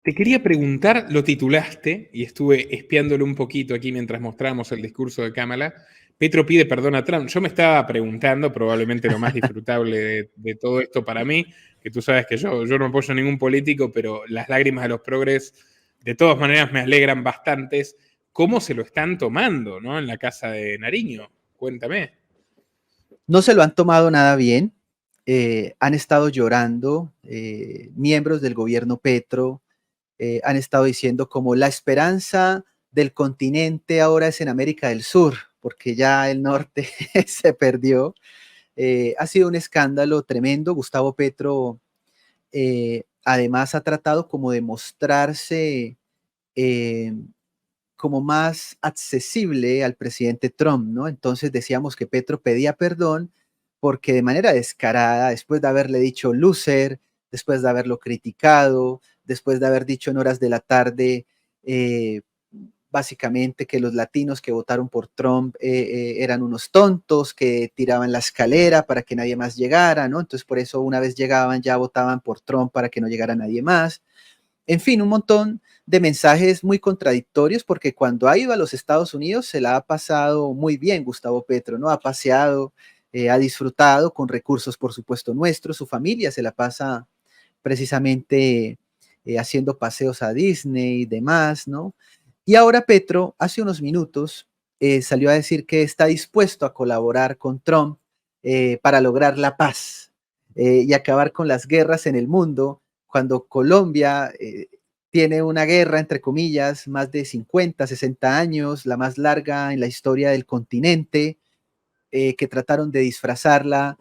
Te quería preguntar, lo titulaste, y estuve espiándolo un poquito aquí mientras mostrábamos el discurso de Kamala. Petro pide perdón a Trump. Yo me estaba preguntando, probablemente lo más disfrutable de todo esto para mí, que tú sabes que yo no apoyo a ningún político, pero las lágrimas de los progres de todas maneras me alegran bastantes. ¿Cómo se lo están tomando, ¿no? En la casa de Nariño? Cuéntame. No se lo han tomado nada bien. Han estado llorando. Miembros del gobierno Petro han estado diciendo como la esperanza del continente ahora es en América del Sur, porque ya el norte se perdió. Ha sido un escándalo tremendo. Gustavo Petro además ha tratado como de mostrarse eh, como más accesible al presidente Trump, ¿no? Entonces decíamos que Petro pedía perdón porque de manera descarada, después de haberle dicho loser, después de haberlo criticado, después de haber dicho en horas de la tarde, eh, básicamente que los latinos que votaron por Trump eran unos tontos, que tiraban la escalera para que nadie más llegara, ¿no? Entonces por eso una vez llegaban ya votaban por Trump para que no llegara nadie más. En fin, un montón de mensajes muy contradictorios porque cuando ha ido a los Estados Unidos se la ha pasado muy bien Gustavo Petro, ¿no? Ha paseado, ha disfrutado con recursos, por supuesto, nuestros, su familia se la pasa precisamente haciendo paseos a Disney y demás, ¿no? Y ahora Petro, hace unos minutos, salió a decir que está dispuesto a colaborar con Trump para lograr la paz y acabar con las guerras en el mundo cuando Colombia tiene una guerra, entre comillas, más de 50, 60 años, la más larga en la historia del continente, que trataron de disfrazarla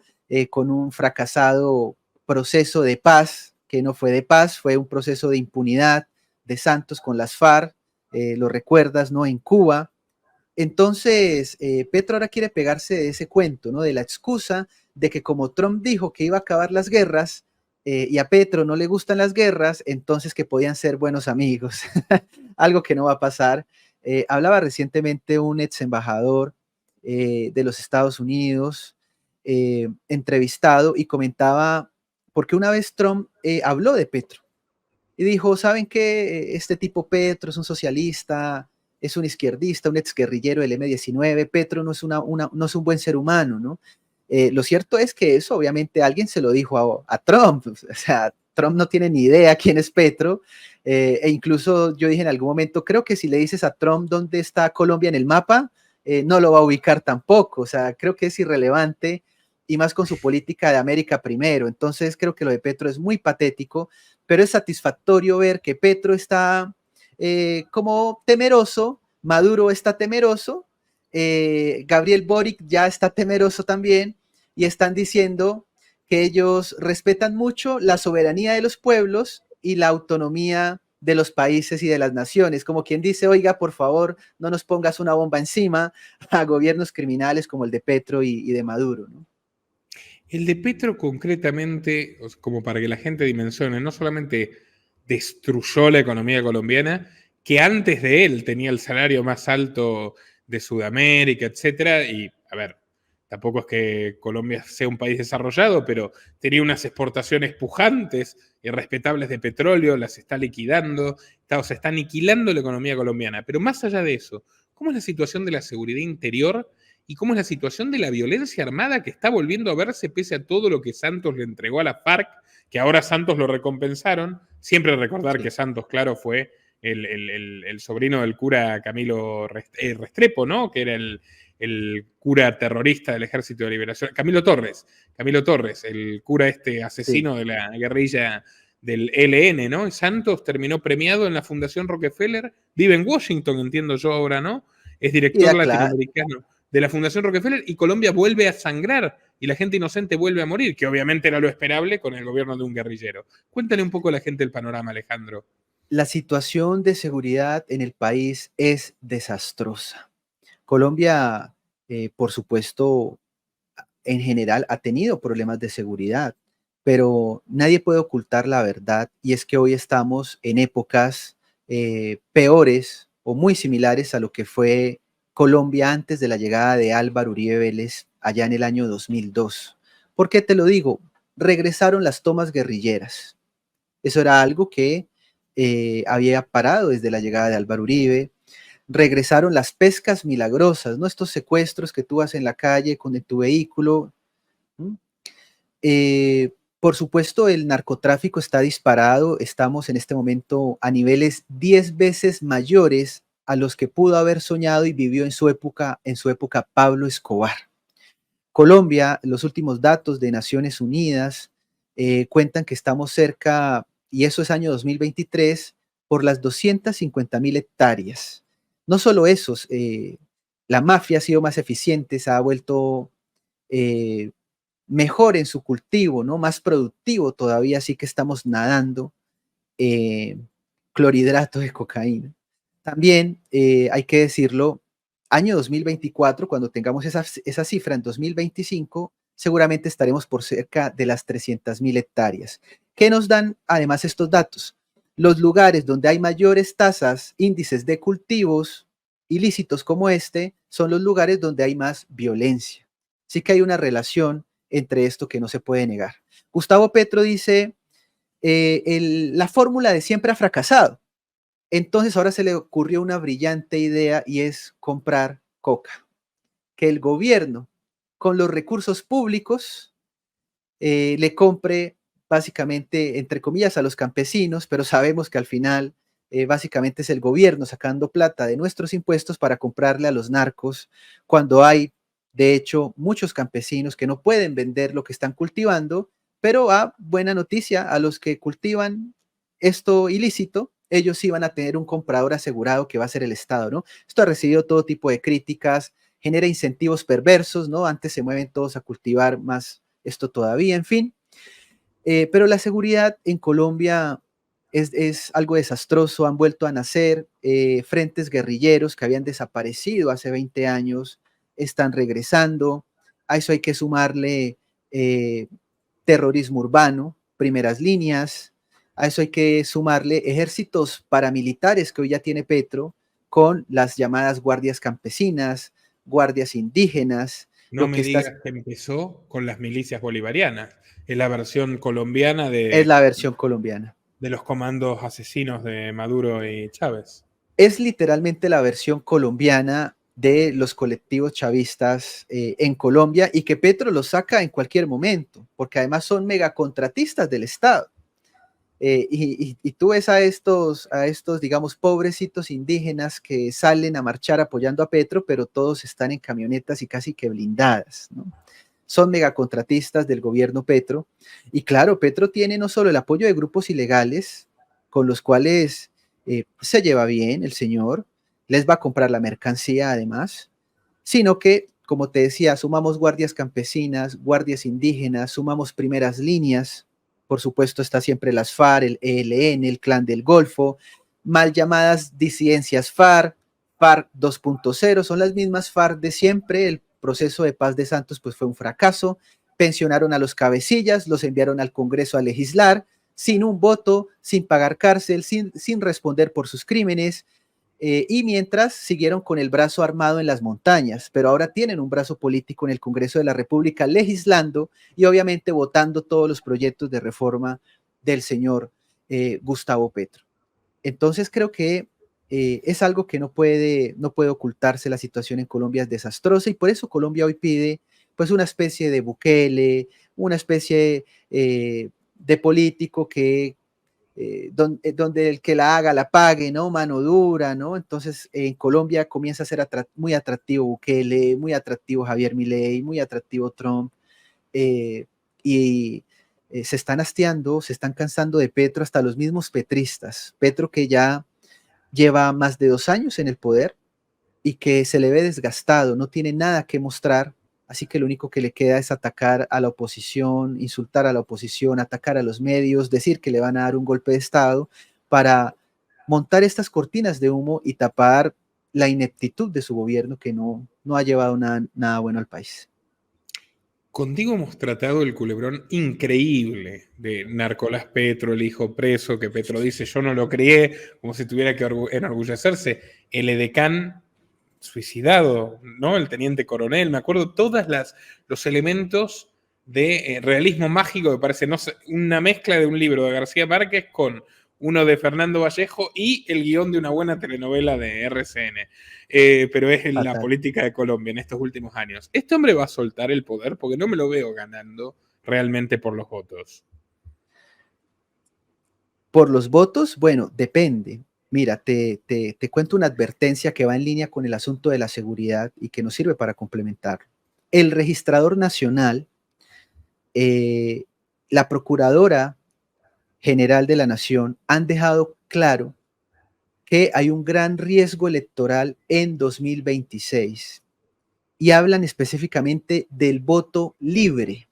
con un fracasado proceso de paz, que no fue de paz, fue un proceso de impunidad de Santos con las FARC, lo recuerdas, ¿no? En Cuba. Entonces, Petro ahora quiere pegarse de ese cuento, ¿no? De la excusa de que como Trump dijo que iba a acabar las guerras y a Petro no le gustan las guerras, entonces que podían ser buenos amigos. Algo que no va a pasar. Hablaba recientemente un ex embajador de los Estados Unidos, entrevistado, y comentaba, porque una vez Trump habló de Petro y dijo, ¿saben qué? Este tipo Petro es un socialista, es un izquierdista, un exguerrillero del M-19, Petro no es, no es un buen ser humano, ¿no? Lo cierto es que eso obviamente alguien se lo dijo a Trump, o sea, Trump no tiene ni idea quién es Petro, e incluso yo dije en algún momento, creo que si le dices a Trump dónde está Colombia en el mapa, no lo va a ubicar tampoco, o sea, creo que es irrelevante y más con su política de América primero, entonces creo que lo de Petro es muy patético, pero es satisfactorio ver que Petro está como temeroso, Maduro está temeroso, Gabriel Boric ya está temeroso también, y están diciendo que ellos respetan mucho la soberanía de los pueblos y la autonomía de los países y de las naciones, como quien dice, oiga, por favor, no nos pongas una bomba encima a gobiernos criminales como el de Petro y de Maduro, ¿no? El de Petro concretamente, como para que la gente dimensione, no solamente destruyó la economía colombiana, que antes de él tenía el salario más alto de Sudamérica, etcétera, y a ver, tampoco es que Colombia sea un país desarrollado, pero tenía unas exportaciones pujantes y respetables de petróleo, las está liquidando, se está aniquilando la economía colombiana. Pero más allá de eso, ¿cómo es la situación de la seguridad interior y cómo es la situación de la violencia armada que está volviendo a verse pese a todo lo que Santos le entregó a la FARC, que ahora Santos lo recompensaron? Siempre recordar que Sí, Santos, claro, fue el sobrino del cura Camilo Restrepo, ¿no? Que era el cura terrorista del Ejército de Liberación, Camilo Torres, el cura sí, asesino de la guerrilla del ELN, ¿no? Y Santos terminó premiado en la Fundación Rockefeller, vive en Washington, entiendo yo ahora, ¿no? Es y director da claro, latinoamericano de la Fundación Rockefeller, y Colombia vuelve a sangrar y la gente inocente vuelve a morir, que obviamente era lo esperable con el gobierno de un guerrillero. Cuéntale un poco a la gente el panorama, Alejandro. la situación de seguridad en el país es desastrosa. Colombia, por supuesto, en general ha tenido problemas de seguridad, pero nadie puede ocultar la verdad, y es que hoy estamos en épocas peores o muy similares a lo que fue Colombia antes de la llegada de Álvaro Uribe Vélez allá en el año 2002. ¿Por qué te lo digo? Regresaron las tomas guerrilleras. Eso era algo que había parado desde la llegada de Álvaro Uribe. Regresaron las pescas milagrosas, ¿no? Estos secuestros que tú vas en la calle con tu vehículo. Por supuesto, el narcotráfico está disparado. Estamos en este momento a niveles 10 veces mayores a los que pudo haber soñado y vivió en su época Pablo Escobar. Colombia, los últimos datos de Naciones Unidas cuentan que estamos cerca, y eso es año 2023, por las 250.000 hectáreas. No solo eso, la mafia ha sido más eficiente, se ha vuelto mejor en su cultivo, ¿no? Más productivo todavía, así que estamos nadando clorhidratos de cocaína. También hay que decirlo, año 2024, cuando tengamos esa cifra en 2025, seguramente estaremos por cerca de las 300.000 hectáreas. ¿Qué nos dan además estos datos? Los lugares donde hay mayores tasas, índices de cultivos ilícitos como este, son los lugares donde hay más violencia. Así que hay una relación entre esto que no se puede negar. Gustavo Petro dice, la fórmula de siempre ha fracasado. Entonces ahora se le ocurrió una brillante idea y es comprar coca. Que el gobierno, con los recursos públicos, le compre básicamente, entre comillas, a los campesinos, pero sabemos que al final básicamente es el gobierno sacando plata de nuestros impuestos para comprarle a los narcos, cuando hay, de hecho, muchos campesinos que no pueden vender lo que están cultivando, pero buena noticia, a los que cultivan esto ilícito, ellos sí van a tener un comprador asegurado que va a ser el Estado, ¿no? Esto ha recibido todo tipo de críticas, genera incentivos perversos, ¿no? Antes se mueven todos a cultivar más esto todavía, en fin. Pero la seguridad en Colombia es algo desastroso, han vuelto a nacer frentes guerrilleros que habían desaparecido hace 20 años, están regresando, a eso hay que sumarle terrorismo urbano, primeras líneas, a eso hay que sumarle ejércitos paramilitares que hoy ya tiene Petro, con las llamadas guardias campesinas, guardias indígenas. No me digas que empezó con las milicias bolivarianas. Es la versión colombiana Es la versión colombiana. de los comandos asesinos de Maduro y Chávez. Es literalmente la versión colombiana de los colectivos chavistas en Colombia, y que Petro los saca en cualquier momento, porque además son megacontratistas del Estado. Y tú ves a estos, digamos, pobrecitos indígenas que salen a marchar apoyando a Petro, pero todos están en camionetas y casi que blindadas, ¿no? Son megacontratistas del gobierno Petro. Y claro, Petro tiene no solo el apoyo de grupos ilegales, con los cuales se lleva bien el señor, les va a comprar la mercancía además, sino que, como te decía, sumamos guardias campesinas, guardias indígenas, sumamos primeras líneas. Por supuesto está siempre las FARC, el ELN, el Clan del Golfo, mal llamadas disidencias FARC, FARC 2.0, son las mismas FARC de siempre. El proceso de paz de Santos pues fue un fracaso, pensionaron a los cabecillas, los enviaron al Congreso a legislar, sin un voto, sin pagar cárcel, sin responder por sus crímenes, y mientras siguieron con el brazo armado en las montañas, pero ahora tienen un brazo político en el Congreso de la República legislando y obviamente votando todos los proyectos de reforma del señor Gustavo Petro. Entonces creo que es algo que no puede ocultarse. La situación en Colombia es desastrosa y por eso Colombia hoy pide pues una especie de Bukele, una especie de político que donde el que la haga la pague, ¿no? Mano dura, ¿no? Entonces en Colombia comienza a ser muy atractivo Bukele, muy atractivo Javier Milei, muy atractivo Trump, y se están hastiando, se están cansando de Petro, hasta los mismos petristas. Petro, que ya lleva más de 2 años en el poder y que se le ve desgastado, no tiene nada que mostrar, así que lo único que le queda es atacar a la oposición, insultar a la oposición, atacar a los medios, decir que le van a dar un golpe de Estado para montar estas cortinas de humo y tapar la ineptitud de su gobierno, que no ha llevado nada bueno al país. Contigo hemos tratado el culebrón increíble de Narcolás Petro, el hijo preso, que Petro dice yo no lo crié, como si tuviera que enorgullecerse, el edecán suicidado, ¿no? El teniente coronel, me acuerdo todos los elementos de realismo mágico, que parece, no sé, una mezcla de un libro de García Márquez con uno de Fernando Vallejo y el guión de una buena telenovela de RCN. Pero es en la Fatal. política de Colombia en estos últimos años. ¿Este hombre va a soltar el poder? Porque no me lo veo ganando realmente por los votos. Por los votos, bueno, depende. Mira, te cuento una advertencia que va en línea con el asunto de la seguridad y que nos sirve para complementar. El registrador nacional, eh, la procuradora general de la nación han dejado claro que hay un gran riesgo electoral en 2026 y hablan específicamente del voto libre,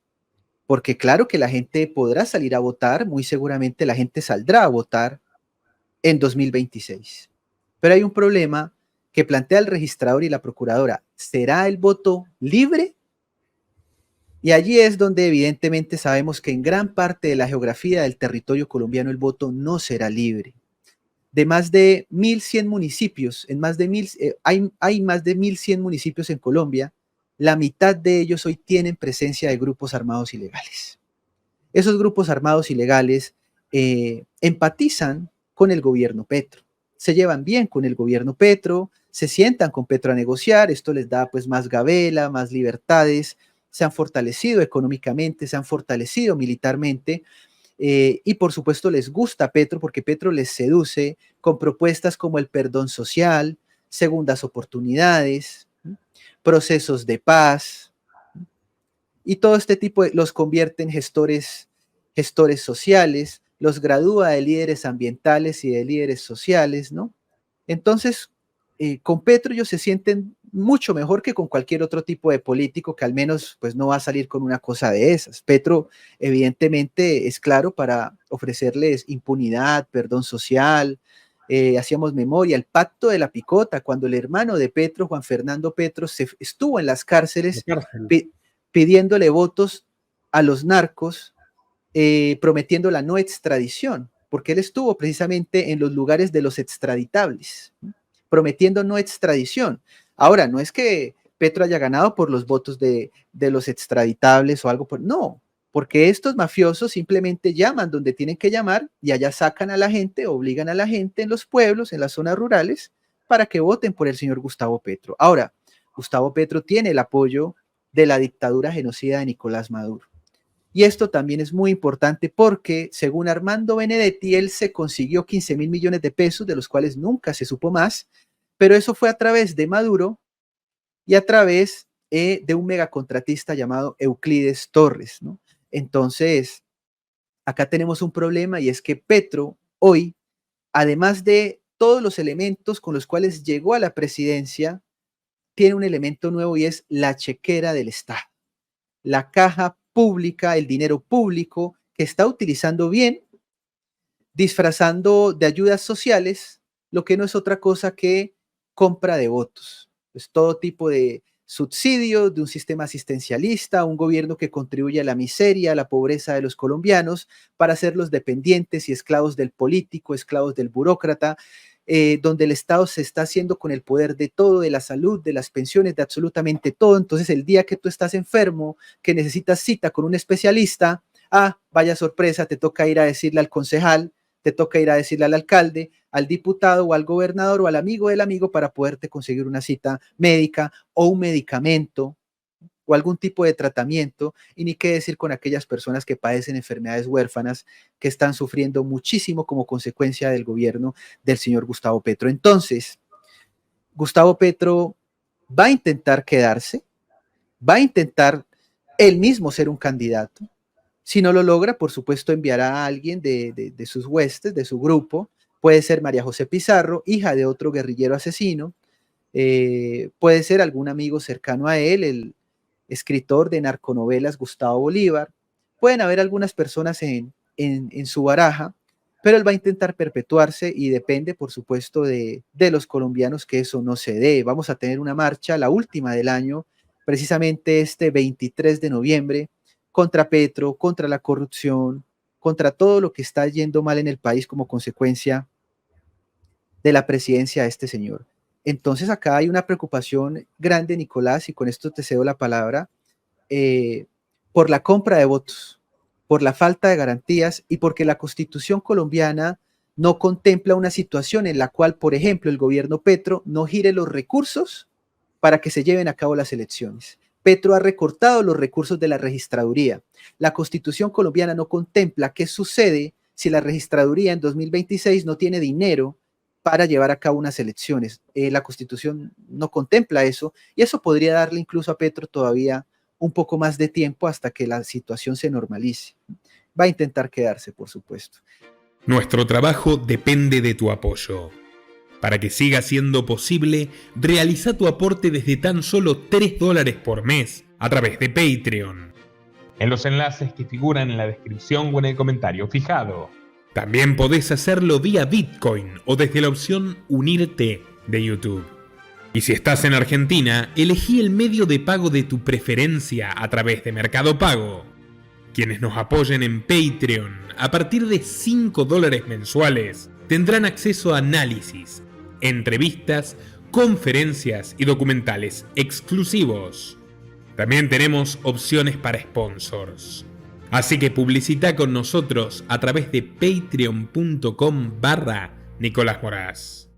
porque claro que la gente podrá salir a votar, muy seguramente la gente saldrá a votar en 2026. Pero hay un problema que plantea el registrador y la procuradora. ¿Será el voto libre? Y allí es donde evidentemente sabemos que en gran parte de la geografía del territorio colombiano el voto no será libre. De más de 1.100 municipios, hay más de 1.100 municipios en Colombia, la mitad de ellos hoy tienen presencia de grupos armados ilegales. Esos grupos armados ilegales empatizan con el gobierno Petro, se llevan bien con el gobierno Petro, se sientan con Petro a negociar, esto les da pues más gabela, más libertades, se han fortalecido económicamente, se han fortalecido militarmente, y por supuesto les gusta Petro porque Petro les seduce con propuestas como el perdón social, segundas oportunidades, procesos de paz, y todo este tipo los convierte en gestores sociales, los gradúa de líderes ambientales y de líderes sociales, ¿no? Entonces, con Petro ellos se sienten mucho mejor que con cualquier otro tipo de político que al menos pues no va a salir con una cosa de esas. Petro evidentemente es claro para ofrecerles impunidad, perdón social. Hacíamos memoria, el pacto de la picota, cuando el hermano de Petro, Juan Fernando Petro, estuvo en las cárceles pidiéndole votos a los narcos, prometiendo la no extradición, porque él estuvo precisamente en los lugares de los extraditables, prometiendo no extradición. Ahora, no es que Petro haya ganado por los votos de los extraditables o algo, no, porque estos mafiosos simplemente llaman donde tienen que llamar y allá sacan a la gente, obligan a la gente en los pueblos, en las zonas rurales, para que voten por el señor Gustavo Petro. Ahora, Gustavo Petro tiene el apoyo de la dictadura genocida de Nicolás Maduro. Y esto también es muy importante porque, según Armando Benedetti, él se consiguió 15.000 millones de pesos, de los cuales nunca se supo más, pero eso fue a través de Maduro y a través de un megacontratista llamado Euclides Torres, ¿no? Entonces, acá tenemos un problema y es que Petro hoy, además de todos los elementos con los cuales llegó a la presidencia, tiene un elemento nuevo y es la chequera del Estado, la caja pública, el dinero público que está utilizando bien, disfrazando de ayudas sociales, lo que no es otra cosa que compra de votos. Es todo tipo de subsidios, de un sistema asistencialista, un gobierno que contribuye a la miseria, a la pobreza de los colombianos, para hacerlos dependientes y esclavos del político, esclavos del burócrata, donde el Estado se está haciendo con el poder de todo, de la salud, de las pensiones, de absolutamente todo. Entonces, el día que tú estás enfermo, que necesitas cita con un especialista, vaya sorpresa, te toca ir a decirle al concejal, te toca ir a decirle al alcalde, al diputado o al gobernador o al amigo del amigo para poderte conseguir una cita médica o un medicamento o algún tipo de tratamiento, y ni qué decir con aquellas personas que padecen enfermedades huérfanas que están sufriendo muchísimo como consecuencia del gobierno del señor Gustavo Petro. Entonces, Gustavo Petro va a intentar quedarse, va a intentar él mismo ser un candidato. Si no lo logra, por supuesto, enviará a alguien de sus huestes, de su grupo. Puede ser María José Pizarro, hija de otro guerrillero asesino. Puede ser algún amigo cercano a él, el escritor de narconovelas Gustavo Bolívar. Pueden haber algunas personas en su baraja, pero él va a intentar perpetuarse y depende, por supuesto, de los colombianos que eso no se dé. Vamos a tener una marcha, la última del año, precisamente este 23 de noviembre, contra Petro, contra la corrupción, contra todo lo que está yendo mal en el país como consecuencia de la presidencia de este señor. Entonces acá hay una preocupación grande, Nicolás, y con esto te cedo la palabra, por la compra de votos, por la falta de garantías y porque la Constitución colombiana no contempla una situación en la cual, por ejemplo, el gobierno Petro no gire los recursos para que se lleven a cabo las elecciones. Petro ha recortado los recursos de la registraduría. La Constitución colombiana no contempla qué sucede si la registraduría en 2026 no tiene dinero para llevar a cabo unas elecciones. La Constitución no contempla eso y eso podría darle incluso a Petro todavía un poco más de tiempo hasta que la situación se normalice. Va a intentar quedarse, por supuesto. Nuestro trabajo depende de tu apoyo. Para que siga siendo posible, realiza tu aporte desde tan solo $3 por mes a través de Patreon, En los enlaces que figuran en la descripción o en el comentario fijado. También podés hacerlo vía Bitcoin o desde la opción Unirte de YouTube. Y si estás en Argentina, elegí el medio de pago de tu preferencia a través de Mercado Pago. Quienes nos apoyen en Patreon a partir de $5 mensuales tendrán acceso a análisis, entrevistas, conferencias y documentales exclusivos. También tenemos opciones para sponsors. Así que publicita con nosotros a través de patreon.com/Nicolás Moraz.